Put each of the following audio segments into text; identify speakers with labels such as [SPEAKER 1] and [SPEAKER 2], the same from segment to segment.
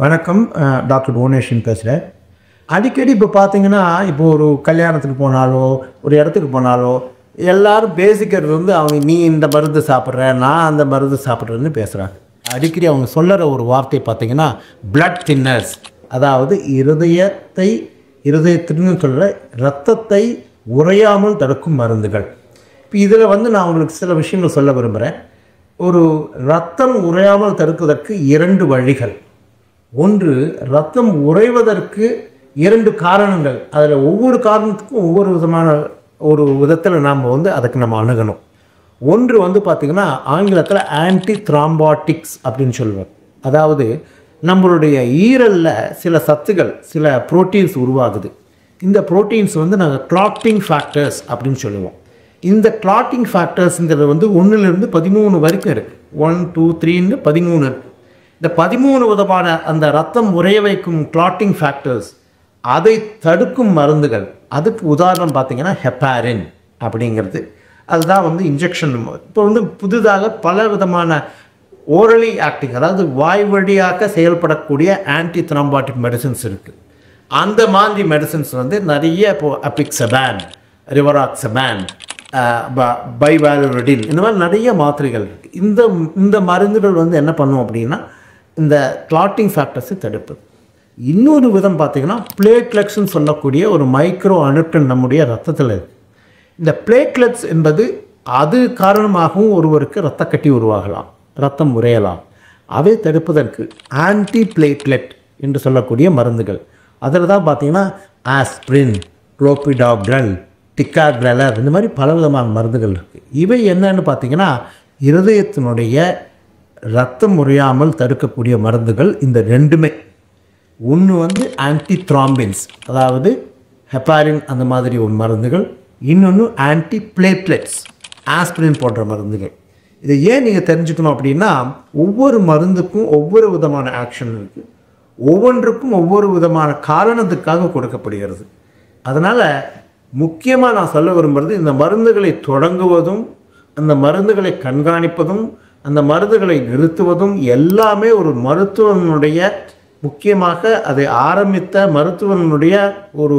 [SPEAKER 1] வணக்கம். டாக்டர் புவனேஸ்வரன் பேசுகிறேன். அடிக்கடி இப்போ பார்த்தீங்கன்னா, இப்போ ஒரு கல்யாணத்துக்கு போனாலோ, ஒரு இடத்துக்கு போனாலோ, எல்லாரும் பேசிக்கிறது வந்து அவங்க நீ இந்த மருந்து சாப்பிட்ற, நான் அந்த மருந்து சாப்பிட்றேன்னு பேசுகிறாங்க. அடிக்கடி அவங்க சொல்லுற ஒரு வார்த்தை பார்த்தீங்கன்னா, பிளட் தின்னர்ஸ், அதாவது இருதயத்தின்னு சொல்கிற இரத்தத்தை உறையாமல் தடுக்கும் மருந்துகள். இப்போ இதில் வந்து நான் உங்களுக்கு சில விஷயங்கள் சொல்ல விரும்புகிறேன். ஒரு இரத்தம் உறையாமல் தடுப்பதற்கு 2 வழிகள். ஒன்று, இரத்தம் உறைவதற்கு 2 காரணங்கள். அதில் ஒவ்வொரு காரணத்துக்கும் ஒவ்வொரு விதமான ஒரு விதத்தில் நாம் வந்து அதுக்கு நம்ம அணுகணும். ஒன்று வந்து பார்த்திங்கன்னா ஆங்கிலத்தில் ஆன்டி த்ராம்பாட்டிக்ஸ் அப்படின்னு சொல்லுவார். அதாவது நம்மளுடைய ஈரலில் சில சத்துகள், சில புரோட்டீன்ஸ் உருவாகுது. இந்த புரோட்டீன்ஸ் வந்து நாங்கள் கிளாட்டிங் ஃபேக்டர்ஸ் அப்படின்னு சொல்லுவோம். இந்த கிளாட்டிங் ஃபேக்டர்ஸுங்கிறது வந்து 1லிருந்து 13 வரைக்கும் இருக்குது. 1, 2, 3ன்னு 13 இருக்குது. இந்த 13 விதமான அந்த ரத்தம் உறைய வைக்கும் கிளாட்டிங் ஃபேக்டர்ஸ், அதை தடுக்கும் மருந்துகள். அதுக்கு உதாரணம் பார்த்திங்கன்னா ஹெப்பாரின் அப்படிங்கிறது. அதுதான் வந்து இன்ஜெக்ஷன். இப்போ வந்து புதிதாக பல விதமான ஓரலி ஆக்டிங், அதாவது வாய் வழியாக செயல்படக்கூடிய ஆன்டி த்ராம்பாட்டிக் மெடிசன்ஸ் இருக்குது. அந்த மாதிரி மெடிசன்ஸ் வந்து நிறைய இப்போது அபிக்சபான், ரிவராக்சபான், பைவாலுரிடின், இந்த மாதிரி நிறைய மாத்திரைகள் இருக்குது. இந்த மருந்துகள் வந்து என்ன பண்ணும் அப்படின்னா இந்த கிளாட்டிங் ஃபேக்டர்ஸை தடுப்பது. இன்னொரு விதம் பார்த்திங்கன்னா பிளேட்லெட்ஸ்ன்னு சொல்லக்கூடிய ஒரு மைக்ரோ அணுக்கள் நம்முடைய ரத்தத்தில் இருக்குது. இந்த பிளேட்லெட்ஸ் என்பது அது காரணமாகவும் ஒருவருக்கு இரத்தக்கட்டி உருவாகலாம், ரத்தம் உறையலாம். அதை தடுப்பதற்கு ஆன்டி பிளேட்லெட் என்று சொல்லக்கூடிய மருந்துகள். அதில் தான் பார்த்திங்கன்னா ஆஸ்பிரின், குளோபிடாக்ரல், டிகாக்ரலர், இந்த மாதிரி பல விதமான மருந்துகள் இருக்குது. இவை என்னன்னு பார்த்திங்கன்னா இருதயத்தினுடைய இரத்தம் உறையாமல் தடுக்கக்கூடிய மருந்துகள். இந்த 2மே, ஒன்று வந்து ஆன்டி த்ராம்பின்ஸ், அதாவது ஹெப்பாரின் அந்த மாதிரி ஒரு மருந்துகள். இன்னொன்று ஆன்டி பிளேட்லெட்ஸ், ஆஸ்பிரின் போன்ற மருந்துகள். இதை ஏன் நீங்கள் தெரிஞ்சுக்கணும் அப்படின்னா, ஒவ்வொரு மருந்துக்கும் ஒவ்வொரு விதமான ஆக்ஷன் இருக்குது. ஒவ்வொன்றுக்கும் ஒவ்வொரு விதமான காரணத்துக்காக கொடுக்கப்படுகிறது. அதனால் முக்கியமாக நான் சொல்ல விரும்புகிறது, இந்த மருந்துகளை தொடங்குவதும் அந்த மருந்துகளை கண்காணிப்பதும் அந்த மருந்துகளை நிறுத்துவதும் எல்லாமே ஒரு மருத்துவனுடைய, முக்கியமாக அதை ஆரம்பித்த மருத்துவனுடைய ஒரு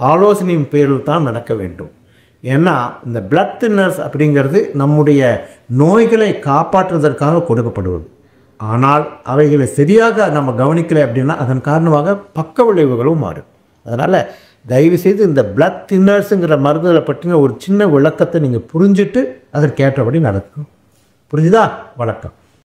[SPEAKER 1] ஆலோசனையின் பேரில் தான் நடக்க வேண்டும். ஏன்னா இந்த பிளட் தின்னர்ஸ் அப்படிங்கிறது நம்முடைய நோய்களை காப்பாற்றுவதற்காக கொடுக்கப்படுவது. ஆனால் அவைகளை சரியாக நம்ம கவனிக்கலை அப்படின்னா அதன் காரணமாக பக்க விளைவுகளும் மாறும். அதனால் தயவுசெய்து இந்த பிளட் தின்னர்ஸுங்கிற மருந்துகளை பற்றின ஒரு சின்ன விளக்கத்தை நீங்கள் புரிஞ்சுட்டு அதற்கேற்றபடி நடக்கும். புரிஞ்சுதா? வணக்கம்.